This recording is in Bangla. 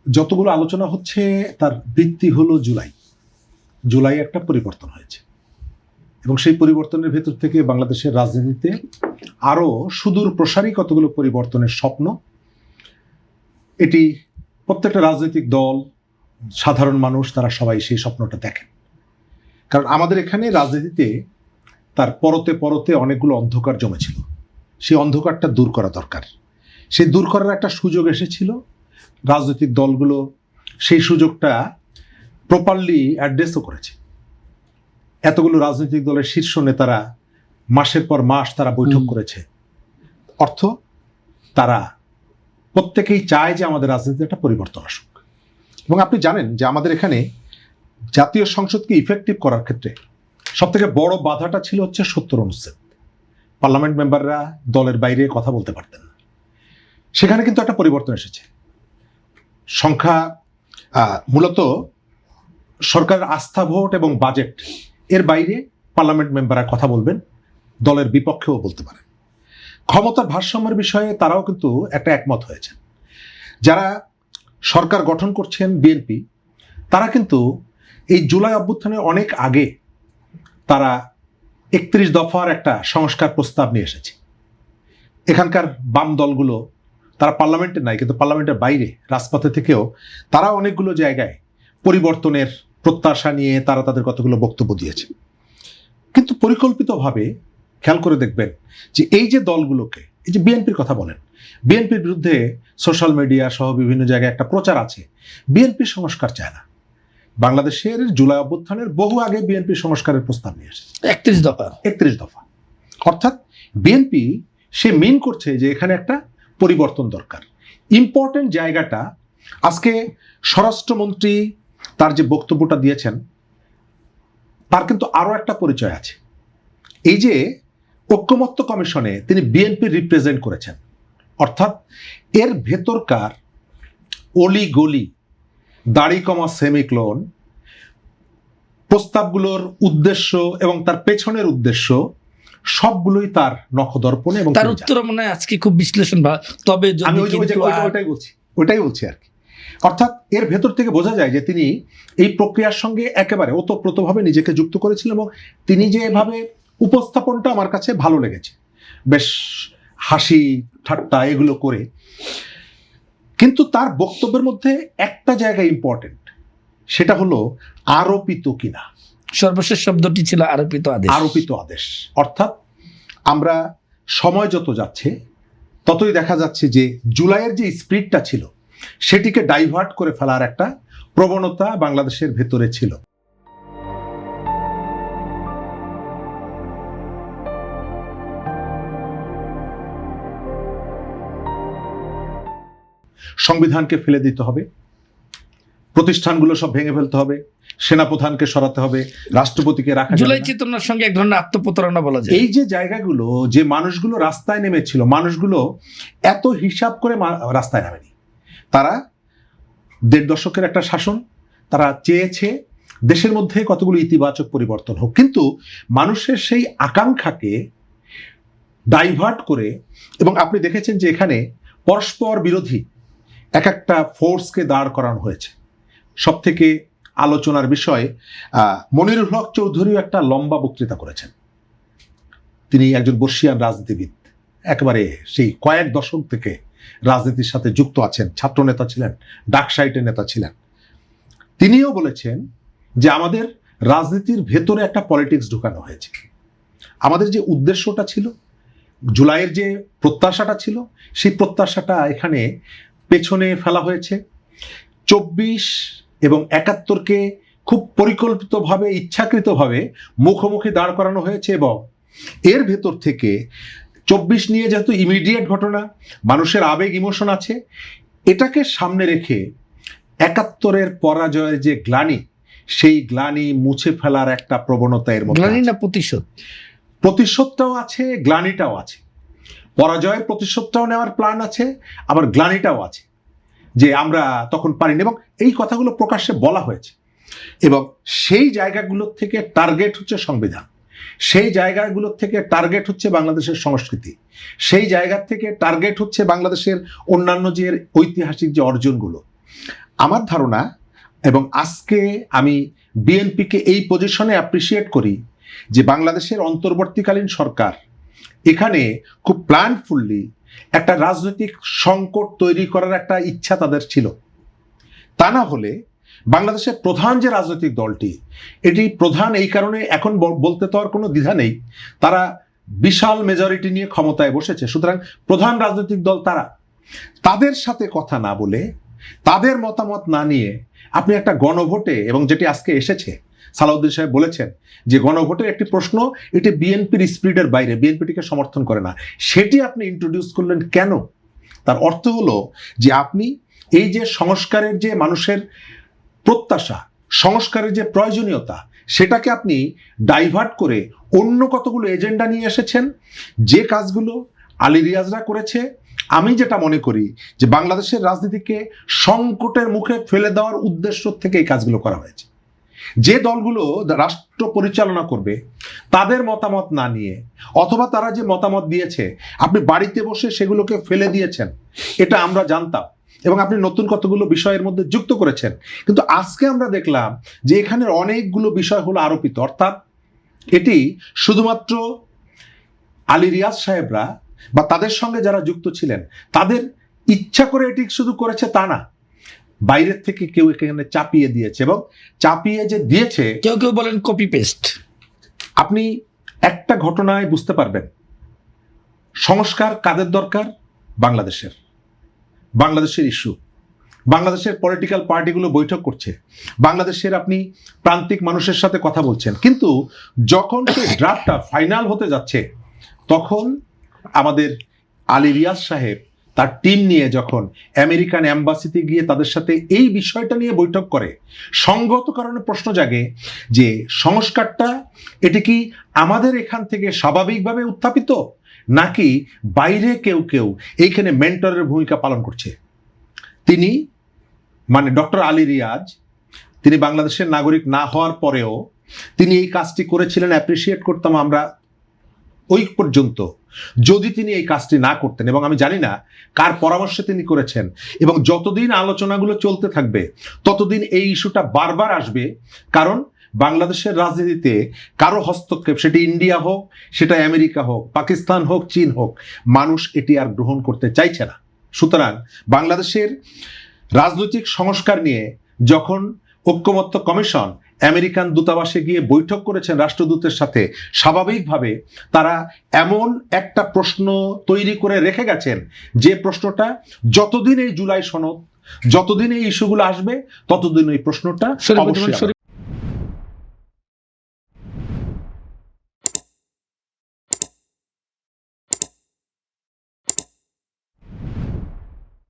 যতগুলো আলোচনা হচ্ছে তার ভিত্তি হলো জুলাই একটা পরিবর্তন হয়েছে এবং সেই পরিবর্তনের ভেতর থেকে বাংলাদেশের রাজনীতিতে আরো সুদূর প্রসারী কতগুলো পরিবর্তনের স্বপ্ন, এটি প্রত্যেকটা রাজনৈতিক দল, সাধারণ মানুষ তারা সবাই সেই স্বপ্নটা দেখেন। কারণ আমাদের এখানে রাজনীতিতে তার পরতে পরতে অনেকগুলো অন্ধকার জমেছিল, সেই অন্ধকারটা দূর করা দরকার। সেই দূর করার একটা সুযোগ এসেছিল, রাজনৈতিক দলগুলো সেই সুযোগটা প্রপারলি অ্যাড্রেসও করেছে। এতগুলো রাজনৈতিক দলের শীর্ষ নেতারা মাসের পর মাস তারা বৈঠক করেছে, অর্থ তারা প্রত্যেকেই চায় যে আমাদের রাজনীতিতে একটা পরিবর্তন আসুক। এবং আপনি জানেন যে আমাদের এখানে জাতীয় সংসদকে ইফেক্টিভ করার ক্ষেত্রে সবথেকে বড় বাধাটা ছিল হচ্ছে ৭০ অনুচ্ছেদ। পার্লামেন্ট মেম্বাররা দলের বাইরে কথা বলতে পারতেন না। সেখানে কিন্তু একটা পরিবর্তন এসেছে। সংখ্যা মূলত সরকারের আস্থা ভোট এবং বাজেট এর বাইরে পার্লামেন্ট মেম্বাররা কথা বলবেন, দলের বিপক্ষেও বলতে পারেন। ক্ষমতার ভারসাম্যের বিষয়ে তারাও কিন্তু একটা একমত হয়েছেন। যারা সরকার গঠন করছেন বিএনপি, তারা কিন্তু এই জুলাই অভ্যুত্থানের অনেক আগে তারা ৩১ দফার একটা সংস্কার প্রস্তাব নিয়ে এসেছে। এখানকার বাম দলগুলো তারা পার্লামেন্টে নাই, কিন্তু পার্লামেন্টের বাইরে রাজপথে থেকেও তারা অনেকগুলো জায়গায় পরিবর্তনের প্রত্যাশা নিয়ে তারা তাদের কতগুলো বক্তব্য দিয়েছে। কিন্তু পরিকল্পিতভাবে খেয়াল করে দেখবেন যে এই যে দলগুলোকে, এই যে বিএনপির কথা বলেন, বিএনপির বিরুদ্ধে সোশ্যাল মিডিয়া সহ বিভিন্ন জায়গায় একটা প্রচার আছে, বিএনপি সংস্কার চায় না। বাংলাদেশের জুলাই অভ্যুত্থানের বহু আগে বিএনপি সংস্কারের প্রস্তাব নিয়ে এসেছে ৩১ দফা। অর্থাৎ বিএনপি সে মিন করছে যে এখানে একটা পরিবর্তন দরকার। ইম্পর্টেন্ট জায়গাটা আজকে স্বরাষ্ট্রমন্ত্রী তার যে বক্তব্যটা দিয়েছেন তার কিন্তু আরো একটা পরিচয় আছে। এই যে ঐক্যমত্য কমিশনে তিনি বিএনপি রিপ্রেজেন্ট করেছেন, অর্থাৎ এর ভেতরকার অলি গলি, দাড়ি কমা সেমিক্লোন, প্রস্তাবগুলোর উদ্দেশ্য এবং তার পেছনের উদ্দেশ্য সবগুলোই তার নখদর্পণে এবং তার উত্তর মনে হয় আজকে খুব বিশ্লেষণ। তবে আমি ওইটাই বলছি আর কি। অর্থাৎ এর ভেতর থেকে বোঝা যায় যে তিনি এই প্রক্রিয়ার সঙ্গে একেবারে ওতপ্রোতভাবে নিজেকে যুক্ত করেছিলেন এবং তিনি যে এভাবে উপস্থাপনটা আমার কাছে ভালো লেগেছে, বেশ হাসি ঠাট্টা এগুলো করে। কিন্তু তার বক্তব্যের মধ্যে একটা জায়গা ইম্পর্টেন্ট, সেটা হলো আরোপিত কিনা। সর্বশেষ শব্দটি ছিল আরোপিত আদেশ। অর্থাৎ আমরা সময় যত যাচ্ছে ততই দেখা যাচ্ছে যে জুলাইয়ের যে স্পিরিটটা ছিল সেটিকে ডাইভার্ট করে ফেলার একটা প্রবণতা বাংলাদেশের ভেতরে ছিল। সংবিধানকে ফেলে দিতে হবে, প্রতিষ্ঠানগুলো সব ভেঙে ফেলতে হবে, সেনাপ্রধানকে সরাতে হবে, রাষ্ট্রপতিকে রাখা যাবে না। জুলাই চেতনার সঙ্গে এক ধরনের আত্মপ্রতারণা বলা যায়। এই যে জায়গাগুলো, যে মানুষগুলো রাস্তায় নেমেছিল, মানুষগুলো এত হিসাব করে রাস্তায় নামেনি। তারা ১.৫ দশকের একটা শাসন, তারা চেয়েছে দেশের মধ্যে কতগুলো ইতিবাচক পরিবর্তন হোক, কিন্তু মানুষের সেই আকাঙ্ক্ষাকে ডাইভার্ট করে, এবং আপনি দেখেছেন যে এখানে পরস্পর বিরোধী এক একটা ফোর্সকে দাঁড় করানো হয়েছে। সব থেকে আলোচনার বিষয়, মনিরুল হক চৌধুরীও একটা লম্বা বক্তৃতা করেছেন। তিনি একজন বর্ষিয়ান রাজনীতিবিদ, একেবারে সেই কয়েক দশক থেকে রাজনীতির সাথে যুক্ত আছেন, ছাত্র নেতা ছিলেন, ডাকসাইটের নেতা ছিলেন। তিনিও বলেছেন যে আমাদের রাজনীতির ভেতরে একটা পলিটিক্স ঢুকানো হয়েছে। আমাদের যে উদ্দেশ্যটা ছিল, জুলাইয়ের যে প্রত্যাশাটা ছিল, সেই প্রত্যাশাটা এখানে পেছনে ফেলা হয়েছে। ২৪ এবং ৭১কে খুব পরিকল্পিতভাবে, ইচ্ছাকৃতভাবে মুখোমুখি দাঁড় করানো হয়েছে এবং এর ভেতর থেকে ২৪ নিয়ে যেহেতু ইমিডিয়েট ঘটনা, মানুষের আবেগ ইমোশন আছে, এটাকে সামনে রেখে ৭১-এর পরাজয়ের যে গ্লানি, সেই গ্লানি মুছে ফেলার একটা প্রবণতা এর মধ্যে। গ্লানি না প্রতিশোধটাও আছে, গ্লানিটাও আছে। পরাজয়ের প্রতিশোধটাও নেওয়ার প্ল্যান আছে, আবার গ্লানিটাও আছে যে আমরা তখন পারিনি, এবং এই কথাগুলো প্রকাশ্যে বলা হয়েছে। এবং সেই জায়গাগুলোর থেকে টার্গেট হচ্ছে সংবিধান, সেই জায়গাগুলোর থেকে টার্গেট হচ্ছে বাংলাদেশের সংস্কৃতি, সেই জায়গার থেকে টার্গেট হচ্ছে বাংলাদেশের অন্যান্য যে ঐতিহাসিক যে অর্জনগুলো। আমার ধারণা, এবং আজকে আমি বিএনপিকে এই পজিশনে অ্যাপ্রিসিয়েট করি যে বাংলাদেশের অন্তর্বর্তীকালীন সরকার এখানে খুব প্ল্যানফুললি একটা রাজনৈতিক সংকট তৈরি করার একটা ইচ্ছা তাদের ছিল। তা না হলে বাংলাদেশের প্রধান যে রাজনৈতিক দলটি, এটি প্রধান এই কারণে এখন বলতে তো আর কোনো দ্বিধা নেই, তারা বিশাল মেজরিটি নিয়ে ক্ষমতায় বসেছে, সুতরাং প্রধান রাজনৈতিক দল তারা, তাদের সাথে কথা না বলে, তাদের মতামত না নিয়ে আপনি একটা গণভোটে, এবং যেটি আজকে এসেছে সালাউদ্দিন সাহেব বলেছেন যে গণভোটের একটি প্রশ্ন, এটি বিএনপির স্পিরিটের বাইরে, বিএনপিটিকে সমর্থন করে না, সেটি আপনি ইন্ট্রোডিউস করলেন কেন? তার অর্থ হলো যে আপনি এই যে সংস্কারের যে মানুষের প্রত্যাশা, সংস্কারের যে প্রয়োজনীয়তা, সেটাকে আপনি ডাইভার্ট করে অন্য কতগুলো এজেন্ডা নিয়ে এসেছেন, যে কাজগুলো আলী রিয়াজরা করেছে। আমি যেটা মনে করি যে বাংলাদেশের রাজনীতিকে সংকটের মুখে ফেলে দেওয়ার উদ্দেশ্য থেকে এই কাজগুলো করা হয়েছে। যে দলগুলো রাষ্ট্র পরিচালনা করবে তাদের মতামত না নিয়ে, অথবা তারা যে মতামত দিয়েছে আপনি বাড়িতে বসে সেগুলোকে ফেলে দিয়েছেন, এটা আমরা জানতাম, এবং আপনি নতুন কতগুলো বিষয়ের মধ্যে যুক্ত করেছেন। কিন্তু আজকে আমরা দেখলাম যে এখানের অনেকগুলো বিষয় হলো আরোপিত, অর্থাৎ এটি শুধুমাত্র আলী রিয়াজ সাহেবরা বা তাদের সঙ্গে যারা যুক্ত ছিলেন তাদের ইচ্ছা করে এটি শুধু করেছে তা না, বাইরের থেকে কেউ এখানে চাপিয়ে দিয়েছে, এবং চাপিয়ে যে দিয়েছে, কেউ কেউ বলেন কপি পেস্ট। আপনি একটা ঘটনায় বুঝতে পারবেন সংস্কার কাদের দরকার। বাংলাদেশের ইস্যু, বাংলাদেশের পলিটিক্যাল পার্টিগুলো বৈঠক করছে, বাংলাদেশের আপনি প্রান্তিক মানুষের সাথে কথা বলছেন, কিন্তু যখন সেই ড্রাফটটা ফাইনাল হতে যাচ্ছে তখন আমাদের আলী রিয়াজ সাহেব তার টিম নিয়ে যখন আমেরিকান এম্বাসিতে গিয়ে তাদের সাথে এই বিষয়টা নিয়ে বৈঠক করে, সঙ্গত কারণে প্রশ্ন জাগে যে সংস্কারটা এটি কি আমাদের এখান থেকে স্বাভাবিকভাবে উত্থাপিত, নাকি বাইরে কেউ কেউ এইখানে মেন্টরের ভূমিকা পালন করছে? তিনি মানে ডক্টর আলী রিয়াজ, তিনি বাংলাদেশের নাগরিক না হওয়ার পরেও তিনি এই কাজটি করেছিলেন, অ্যাপ্রিসিয়েট করতাম আমরা ওই পর্যন্ত। যদি তিনি এই কাজটি না করতেন, এবং আমি জানি না কার পরামর্শে তিনি করেছেন, এবং যতদিন আলোচনাগুলো চলতে থাকবে ততদিন এই ইস্যুটা বারবার আসবে, কারণ বাংলাদেশের রাজনীতিতে কারো হস্তক্ষেপ, সেটি ইন্ডিয়া হোক, সেটা আমেরিকা হোক, পাকিস্তান হোক, চীন হোক, মানুষ এটি আর গ্রহণ করতে চাইছে না। সুতরাং বাংলাদেশের রাজনৈতিক সংস্কার নিয়ে যখন ঐক্যমত্য কমিশন আমেরিকান দূতাবাসে গিয়ে বৈঠক করেছেন রাষ্ট্রদূতের সাথে, স্বাভাবিকভাবে তারা এমন একটা প্রশ্ন তৈরি করে রেখে গেছেন যে প্রশ্নটা যতদিন এই জুলাই সনদ, যতদিন এই ইস্যুগুলো আসবে ততদিন এই প্রশ্নটা অবশ্যই